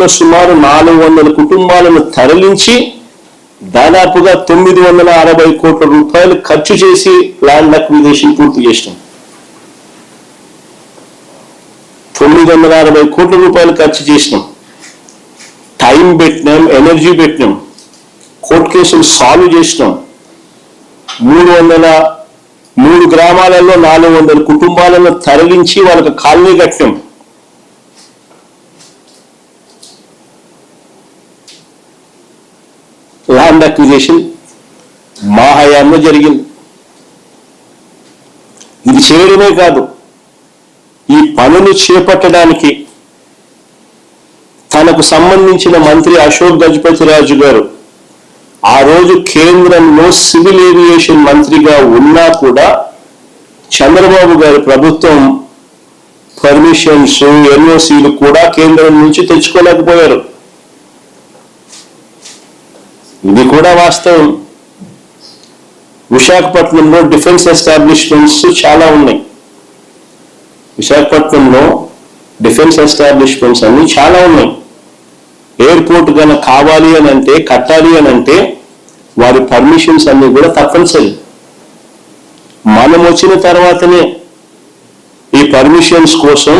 సుమారు 400 కుటుంబాలను తరలించి దాదాపుగా 960 కోట్ల రూపాయలు ఖర్చు చేసి ల్యాండ్ అక్విజిషన్ పూర్తి చేసినాం. 960 కోట్ల రూపాయలు ఖర్చు చేసినాం. టైం పెట్టినాం, ఎనర్జీ పెట్టినాం, కోర్టు కేసులు సాల్వ్ చేసినాం. 303 గ్రామాలలో 400 కుటుంబాలను తరలించి వాళ్ళకి కాలనీ కట్టాం. ల్యాండ్ అక్విజిషన్ మా హయాంలో జరిగింది. ఇది చేయడమే కాదు, ఈ పనులు చేపట్టడానికి తనకు సంబంధించిన మంత్రి అశోక్ గజపతిరాజు గారు ఆ రోజు కేంద్రంలో సివిల్ ఏవియేషన్ మంత్రిగా ఉన్నా కూడా చంద్రబాబు గారి ప్రభుత్వం పర్మిషన్స్, ఎన్ఓసీలు కూడా కేంద్రం నుంచి తెచ్చుకోలేకపోయారు. ఇది కూడా వాస్తవం. విశాఖపట్నంలో డిఫెన్స్ ఎస్టాబ్లిష్మెంట్స్ చాలా ఉన్నాయి. విశాఖపట్నంలో డిఫెన్స్ ఎస్టాబ్లిష్మెంట్స్ అన్ని చాలా ఉన్నాయి. ఎయిర్పోర్ట్ కనుక కావాలి అని అంటే, కట్టాలి అని అంటే వారి పర్మిషన్స్ అన్ని కూడా తప్పనిసరి. మనం వచ్చిన తర్వాతనే ఈ పర్మిషన్స్ కోసం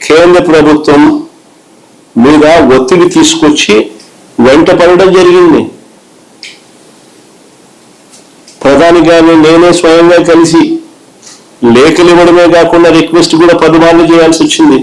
కేంద్ర ప్రభుత్వం మీద ఒత్తిడి తీసుకొచ్చి వెంట పడడం జరిగింది. ప్రధాని గారిని నేనే స్వయంగా కలిసి లేఖలు ఇవ్వడమే కాకుండా రిక్వెస్ట్ కూడా 10 మార్లు చేయాల్సి వచ్చింది.